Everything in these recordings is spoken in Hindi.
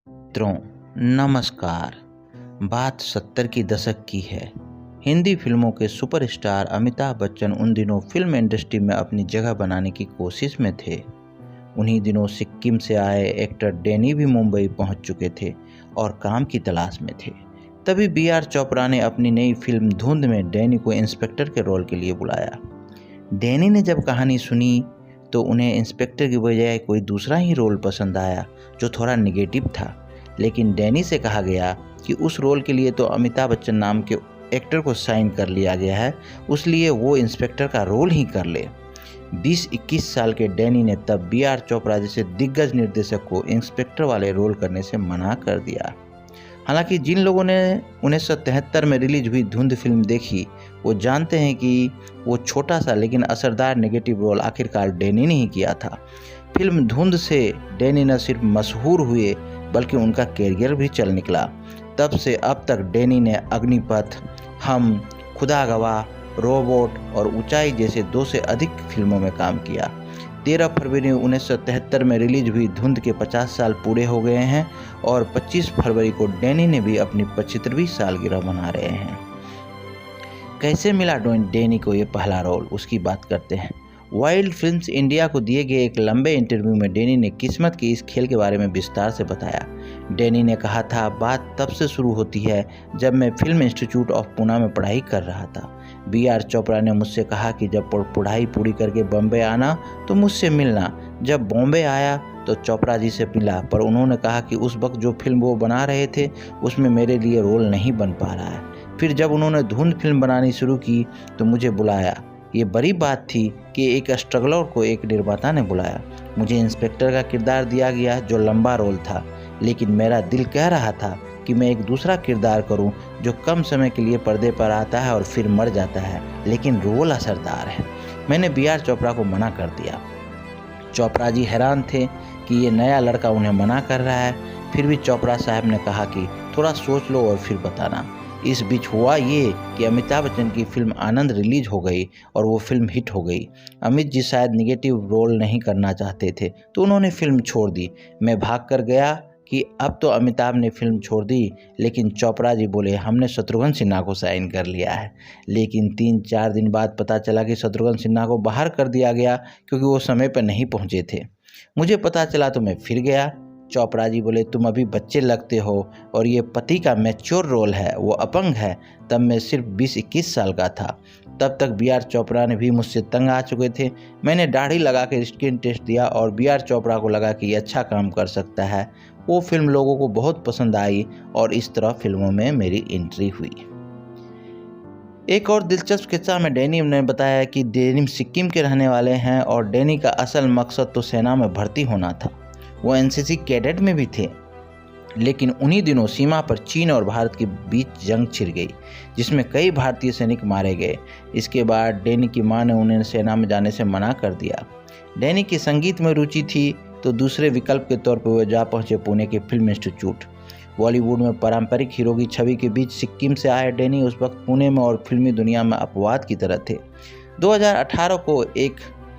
मित्रों, नमस्कार। बात 70 की दशक की है। हिंदी फिल्मों के सुपरस्टार अमिताभ बच्चन उन दिनों फिल्म इंडस्ट्री में अपनी जगह बनाने की कोशिश में थे। उन्हीं दिनों सिक्किम से आए एक्टर डैनी भी मुंबई पहुंच चुके थे और काम की तलाश में थे। तभी बी आर चोपड़ा ने अपनी नई फिल्म धुंध में डैनी को इंस्पेक्टर के रोल के लिए बुलाया। डैनी ने जब कहानी सुनी तो उन्हें इंस्पेक्टर की बजाय कोई दूसरा ही रोल पसंद आया जो थोड़ा निगेटिव था। लेकिन डैनी से कहा गया कि उस रोल के लिए तो अमिताभ बच्चन नाम के एक्टर को साइन कर लिया गया है, उसलिए वो इंस्पेक्टर का रोल ही कर ले। 20-21 साल के डैनी ने तब बी आर चोपड़ा जैसे दिग्गज निर्देशक को इंस्पेक्टर वाले रोल करने से मना कर दिया। हालांकि जिन लोगों ने 1973 में रिलीज हुई धुंध फिल्म देखी वो जानते हैं कि वो छोटा सा लेकिन असरदार नेगेटिव रोल आखिरकार डैनी ने ही किया था। फिल्म धुंध से डैनी न सिर्फ मशहूर हुए बल्कि उनका कैरियर भी चल निकला। तब से अब तक डैनी ने अग्निपथ, हम, खुदा गवाह, रोबोट और ऊंचाई जैसे 2 से अधिक फिल्मों में काम किया। 13 फरवरी 1973 में रिलीज हुई धुंध के 50 साल पूरे हो गए हैं और 25 फरवरी को डैनी ने भी अपनी 75वीं सालगिरह मना रहे हैं। कैसे मिला डैनी को ये पहला रोल, उसकी बात करते हैं। वाइल्ड फिल्म्स इंडिया को दिए गए एक लंबे इंटरव्यू में डैनी ने किस्मत के इस खेल के बारे में विस्तार से बताया। डैनी ने कहा था, बात तब से शुरू होती है जब मैं फिल्म इंस्टीट्यूट ऑफ पुणे में पढ़ाई कर रहा था। बी आर चोपड़ा ने मुझसे कहा कि जब पढ़ाई पूरी करके बॉम्बे आना तो मुझसे मिलना। जब बॉम्बे आया तो चोपड़ा जी से मिला, पर उन्होंने कहा कि उस वक्त जो फिल्म वो बना रहे थे उसमें मेरे लिए रोल नहीं बन पा रहा है। फिर जब उन्होंने धुंध फिल्म बनानी शुरू की तो मुझे बुलाया। ये बड़ी बात थी कि एक स्ट्रगलर को एक निर्माता ने बुलाया। मुझे इंस्पेक्टर का किरदार दिया गया जो लंबा रोल था, लेकिन मेरा दिल कह रहा था कि मैं एक दूसरा किरदार करूं जो कम समय के लिए पर्दे पर आता है और फिर मर जाता है, लेकिन रोल असरदार है। मैंने बी आर चोपड़ा को मना कर दिया। चोपड़ा जी हैरान थे कि ये नया लड़का उन्हें मना कर रहा है। फिर भी चोपड़ा साहब ने कहा कि थोड़ा सोच लो और फिर बताना। इस बीच हुआ ये कि अमिताभ बच्चन की फिल्म आनंद रिलीज हो गई और वो फिल्म हिट हो गई। अमित जी शायद निगेटिव रोल नहीं करना चाहते थे तो उन्होंने फिल्म छोड़ दी। मैं भाग कर गया कि अब तो अमिताभ ने फिल्म छोड़ दी, लेकिन चोपड़ा जी बोले हमने शत्रुघ्न सिन्हा को साइन कर लिया है। लेकिन 3-4 दिन बाद पता चला कि शत्रुघ्न सिन्हा को बाहर कर दिया गया क्योंकि वो समय पर नहीं पहुँचे थे। मुझे पता चला तो मैं फिर गया। चोपड़ा जी बोले तुम अभी बच्चे लगते हो और ये पति का मैच्योर रोल है, वो अपंग है। तब मैं सिर्फ 20-21 साल का था। तब तक बी आर चोपड़ा ने भी मुझसे तंग आ चुके थे। मैंने दाढ़ी लगा कर स्किन टेस्ट दिया और बी आर चोपड़ा को लगा कि ये अच्छा काम कर सकता है। वो फिल्म लोगों को बहुत पसंद आई और इस तरह फिल्मों में मेरी एंट्री हुई। एक और दिलचस्प किस्सा में डैनी ने बताया कि डैनी सिक्किम के रहने वाले हैं और डैनी का असल मकसद तो सेना में भर्ती होना था। वो एनसीसी कैडेट में भी थे, लेकिन उन्हीं दिनों सीमा पर चीन और भारत के बीच जंग छिड़ गई जिसमें कई भारतीय सैनिक मारे गए। इसके बाद डैनी की मां ने उन्हें सेना में जाने से मना कर दिया। डैनी की संगीत में रुचि थी तो दूसरे विकल्प के तौर पर वे जा पहुंचे पुणे के फिल्म इंस्टीट्यूट। बॉलीवुड में पारंपरिक हीरो की छवि के बीच सिक्किम से आए डैनी उस वक्त पुणे में और फिल्मी दुनिया में अपवाद की तरह थे। 2018 को एक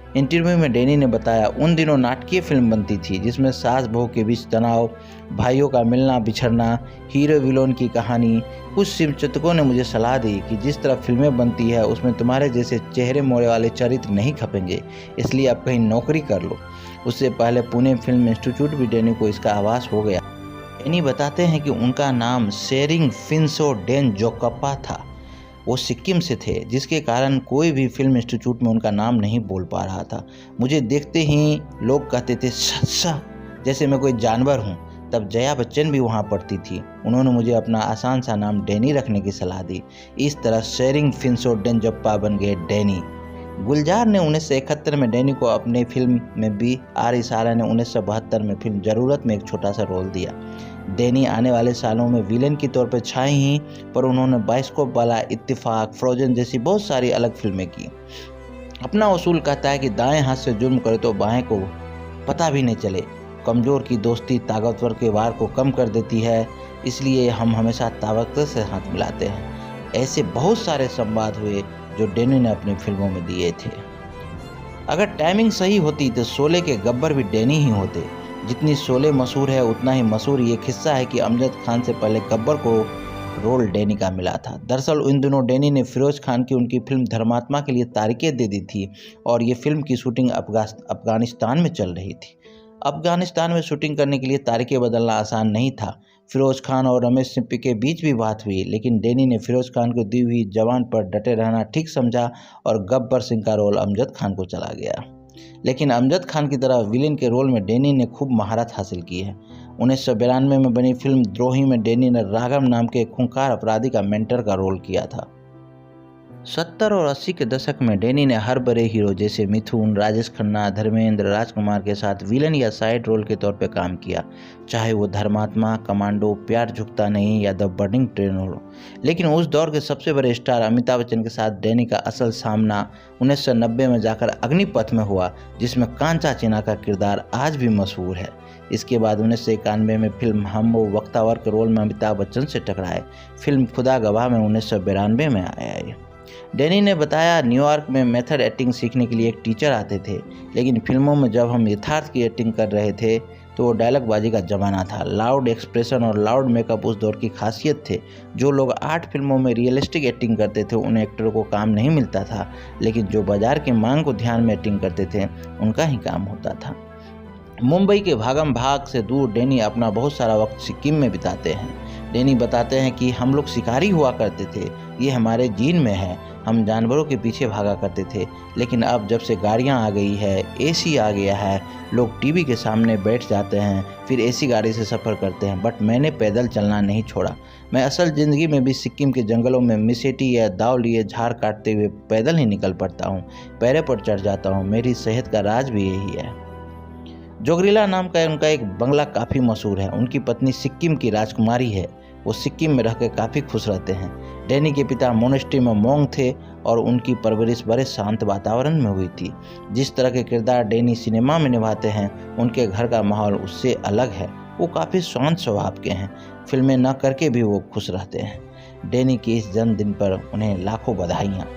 इंटरव्यू में डैनी ने बताया, उन दिनों नाटकीय फिल्म बनती थी जिसमें सास बहू के बीच तनाव, भाइयों का मिलना बिछड़ना, हीरो विलोन की कहानी। कुछ चिंतकों ने मुझे सलाह दी कि जिस तरह फिल्में बनती है उसमें तुम्हारे जैसे चेहरे मोड़े वाले चरित्र नहीं खपेंगे, इसलिए अब कहीं नौकरी कर लो। उससे पहले पुणे फिल्म इंस्टीट्यूट भी डैनी को इसका आभास हो गया। डैनी बताते हैं कि उनका नाम सेरिंग फिंसो डेन जोकप्पा था। वो सिक्किम से थे, जिसके कारण कोई भी फिल्म इंस्टीट्यूट में उनका नाम नहीं बोल पा रहा था। मुझे देखते ही लोग कहते थे सा जैसे मैं कोई जानवर हूँ। तब जया बच्चन भी वहाँ पढ़ती थी। उन्होंने मुझे अपना आसान सा नाम डैनी रखने की सलाह दी। इस तरह शेरिंग फिंसो डेनजप्पा बन गए डैनी। गुलजार ने 1971 में डैनी को अपने फिल्म में बी आर इशारा ने 1972 में फिल्म जरूरत में एक छोटा सा रोल दिया। डैनी आने वाले सालों में विलेन के तौर पर छाई ही, पर उन्होंने बाइस्कोप वाला, इत्तेफाक, फ्रोजन जैसी बहुत सारी अलग फिल्में की। अपना उसूल कहता है कि दाएं हाथ से जुर्म करे तो बाएं को पता भी नहीं चले। कमज़ोर की दोस्ती ताकतवर के वार को कम कर देती है, इसलिए हम हमेशा ताकतवर से हाथ मिलाते हैं। ऐसे बहुत सारे संवाद हुए जो डैनी ने अपनी फिल्मों में दिए थे। अगर टाइमिंग सही होती तो शोले के गब्बर भी डैनी ही होते। जितनी शोले मशहूर है उतना ही मशहूर ये किस्सा है कि अमजद खान से पहले गब्बर को रोल डैनी का मिला था। दरअसल उन दिनों डैनी ने फिरोज खान की उनकी फिल्म धर्मात्मा के लिए तारीखें दे दी थी और ये फिल्म की शूटिंग अफगानिस्तान में चल रही थी। अफगानिस्तान में शूटिंग करने के लिए तारीखें बदलना आसान नहीं था। फिरोज खान और रमेश सिप्पी के बीच भी बात हुई, लेकिन डैनी ने फिरोज खान को दी हुई जबान पर डटे रहना ठीक समझा और गब्बर सिंह का रोल अमजद खान को चला गया। लेकिन अमजद खान की तरह विलेन के रोल में डैनी ने खूब महारत हासिल की है। 1992 में बनी फिल्म द्रोही में डैनी ने राघव नाम के खूंखार अपराधी का मेंटर का रोल किया था। 70 और 80 के दशक में डैनी ने हर बड़े हीरो जैसे मिथुन, राजेश खन्ना, धर्मेंद्र, राजकुमार के साथ विलन या साइड रोल के तौर पर काम किया, चाहे वो धर्मात्मा, कमांडो, प्यार झुकता नहीं या द बर्निंग ट्रेन हो। लेकिन उस दौर के सबसे बड़े स्टार अमिताभ बच्चन के साथ डैनी का असल सामना 1990 में जाकर अग्निपथ में हुआ, जिसमें कांचा चीना का किरदार आज भी मशहूर है। इसके बाद 1991 में फिल्म हम वो वक्तावर के रोल में अमिताभ बच्चन से टकराए। फिल्म खुदा गवाह में 1992 में आया। डैनी ने बताया, न्यूयॉर्क में मेथड एक्टिंग सीखने के लिए एक टीचर आते थे, लेकिन फिल्मों में जब हम यथार्थ की एक्टिंग कर रहे थे तो वो डायलॉगबाजी का ज़माना था। लाउड एक्सप्रेशन और लाउड मेकअप उस दौर की खासियत थे। जो लोग आर्ट फिल्मों में रियलिस्टिक एक्टिंग करते थे उन एक्टरों को काम नहीं मिलता था, लेकिन जो बाजार की मांग को ध्यान में एक्टिंग करते थे उनका ही काम होता था। मुंबई के भागम भाग से दूर डैनी अपना बहुत सारा वक्त सिक्किम में बिताते हैं। डैनी बताते हैं कि हम लोग शिकारी हुआ करते थे, ये हमारे जीन में है। हम जानवरों के पीछे भागा करते थे, लेकिन अब जब से गाड़ियां आ गई है, एसी आ गया है, लोग टीवी के सामने बैठ जाते हैं, फिर एसी गाड़ी से सफ़र करते हैं। बट मैंने पैदल चलना नहीं छोड़ा। मैं असल ज़िंदगी में भी सिक्किम के जंगलों में मिसेटी या दाव लिए झाड़ काटते हुए पैदल ही निकल पड़ता हूँ, पैरों पर चढ़ जाता हूँ। मेरी सेहत का राज भी यही है। जोगरीला नाम का उनका एक बंगला काफ़ी मशहूर है। उनकी पत्नी सिक्किम की राजकुमारी है। वो सिक्किम में रहकर काफ़ी खुश रहते हैं। डैनी के पिता मोनेस्ट्री में मोंग थे और उनकी परवरिश बड़े शांत वातावरण में हुई थी। जिस तरह के किरदार डैनी सिनेमा में निभाते हैं, उनके घर का माहौल उससे अलग है। वो काफ़ी शांत स्वभाव के हैं। फिल्में न करके भी वो खुश रहते हैं। डैनी के इस जन्मदिन पर उन्हें लाखों बधाइयाँ।